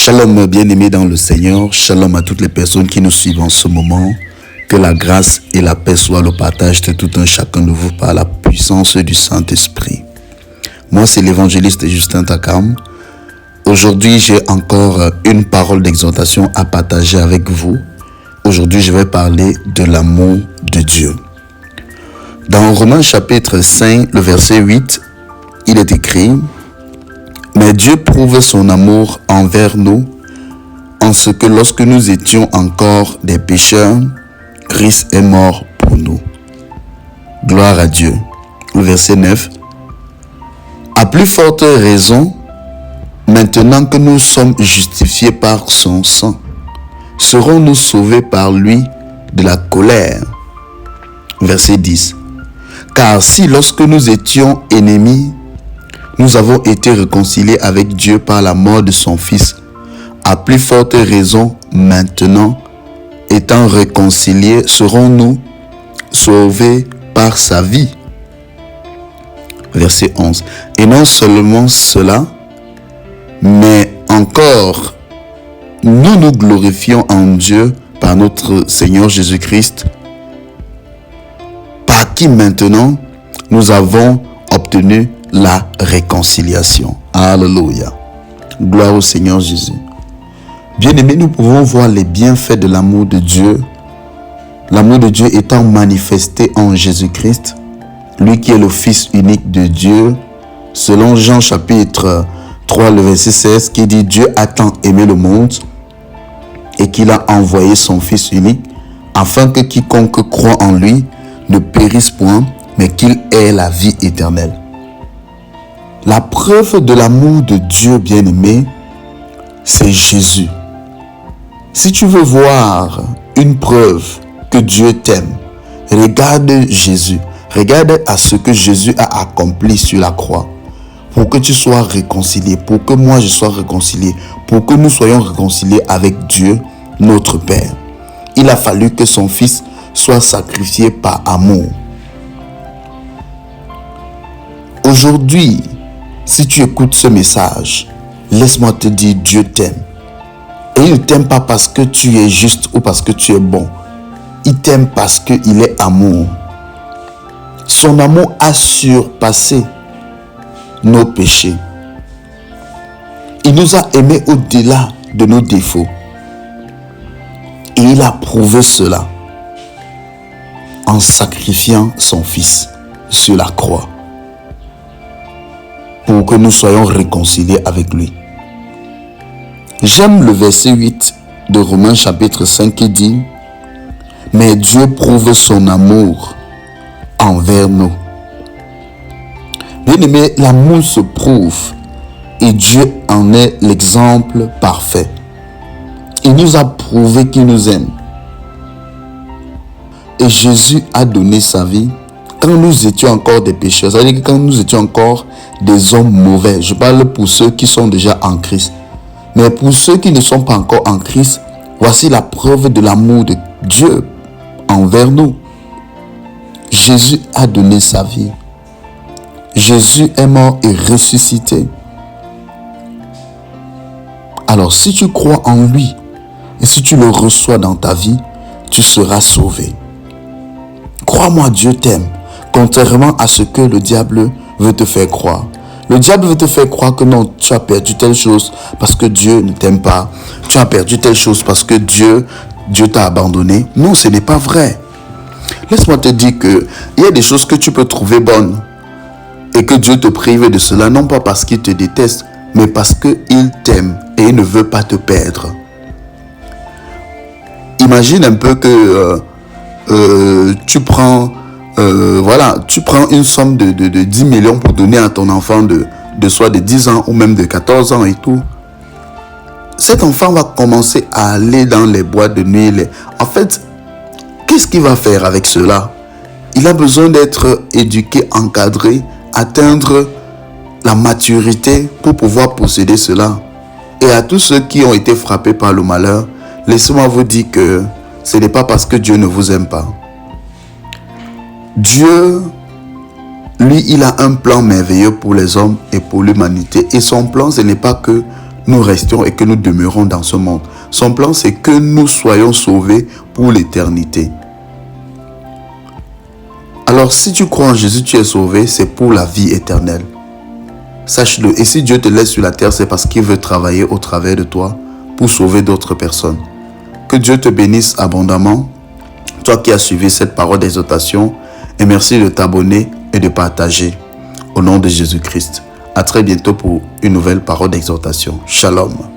Shalom bien-aimés dans le Seigneur, shalom à toutes les personnes qui nous suivent en ce moment. Que la grâce et la paix soient le partage de tout un chacun de vous par la puissance du Saint-Esprit. Moi, c'est l'évangéliste Justin Takam. Aujourd'hui, j'ai encore une parole d'exhortation à partager avec vous. Aujourd'hui, je vais parler de l'amour de Dieu. Dans Romains chapitre 5, le verset 8, il est écrit: mais Dieu prouve son amour envers nous en ce que lorsque nous étions encore des pécheurs, Christ est mort pour nous. Gloire à Dieu. Le verset 9. À plus forte raison, maintenant que nous sommes justifiés par son sang, serons-nous sauvés par lui de la colère. Verset 10. Car si lorsque nous étions ennemis, nous avons été réconciliés avec Dieu par la mort de son Fils, à plus forte raison, maintenant, étant réconciliés, serons-nous sauvés par sa vie. Verset 11. Et non seulement cela, mais encore, nous nous glorifions en Dieu par notre Seigneur Jésus-Christ, par qui maintenant nous avons obtenu la réconciliation. Alléluia. Gloire au Seigneur Jésus. Bien-aimés, nous pouvons voir les bienfaits de l'amour de Dieu. L'amour de Dieu étant manifesté en Jésus-Christ, lui qui est le Fils unique de Dieu, selon Jean chapitre 3, le verset 16, qui dit: Dieu a tant aimé le monde et qu'il a envoyé son Fils unique, afin que quiconque croit en lui ne périsse point, mais qu'il ait la vie éternelle. La preuve de l'amour de Dieu, bien-aimé, c'est Jésus. Si tu veux voir une preuve que Dieu t'aime, regarde Jésus. Regarde à ce que Jésus a accompli sur la croix pour que tu sois réconcilié, pour que moi je sois réconcilié, pour que nous soyons réconciliés avec Dieu, notre Père. Il a fallu que son Fils soit sacrifié par amour. Aujourd'hui, si tu écoutes ce message, laisse-moi te dire: Dieu t'aime. Et il ne t'aime pas parce que tu es juste ou parce que tu es bon. Il t'aime parce qu'il est amour. Son amour a surpassé nos péchés. Il nous a aimés au-delà de nos défauts. Et il a prouvé cela en sacrifiant son Fils sur la croix, pour que nous soyons réconciliés avec lui. J'aime le verset 8 de Romains chapitre 5 qui dit: mais Dieu prouve son amour envers nous. Bien-aimé, l'amour se prouve et Dieu en est l'exemple parfait. Il nous a prouvé qu'il nous aime. Et Jésus a donné sa vie quand nous étions encore des pécheurs, c'est-à-dire que quand nous étions encore des hommes mauvais. Je parle pour ceux qui sont déjà en Christ. Mais pour ceux qui ne sont pas encore en Christ, voici la preuve de l'amour de Dieu envers nous. Jésus a donné sa vie. Jésus est mort et ressuscité. Alors si tu crois en lui et si tu le reçois dans ta vie, tu seras sauvé. Crois-moi, Dieu t'aime. Contrairement à ce que le diable veut te faire croire. Le diable veut te faire croire que non, tu as perdu telle chose parce que Dieu ne t'aime pas. Tu as perdu telle chose parce que Dieu t'a abandonné. Non, ce n'est pas vrai. Laisse-moi te dire qu'il y a des choses que tu peux trouver bonnes et que Dieu te prive de cela, non pas parce qu'il te déteste, mais parce qu'il t'aime et il ne veut pas te perdre. Imagine un peu que tu prends une somme de 10 millions pour donner à ton enfant de soit de 10 ans ou même de 14 ans et tout. Cet enfant va commencer à aller dans les boîtes de nuit. En fait, qu'est-ce qu'il va faire avec cela? Il a besoin d'être éduqué, encadré, atteindre la maturité pour pouvoir posséder cela. Et à tous ceux qui ont été frappés par le malheur, laissez-moi vous dire que ce n'est pas parce que Dieu ne vous aime pas. Dieu, lui, il a un plan merveilleux pour les hommes et pour l'humanité. Et son plan, ce n'est pas que nous restions et que nous demeurons dans ce monde. Son plan, c'est que nous soyons sauvés pour l'éternité. Alors, si tu crois en Jésus, tu es sauvé, c'est pour la vie éternelle. Sache-le. Et si Dieu te laisse sur la terre, c'est parce qu'il veut travailler au travers de toi pour sauver d'autres personnes. Que Dieu te bénisse abondamment, toi qui as suivi cette parole d'exhortation, et merci de t'abonner et de partager. Au nom de Jésus-Christ. À très bientôt pour une nouvelle parole d'exhortation. Shalom.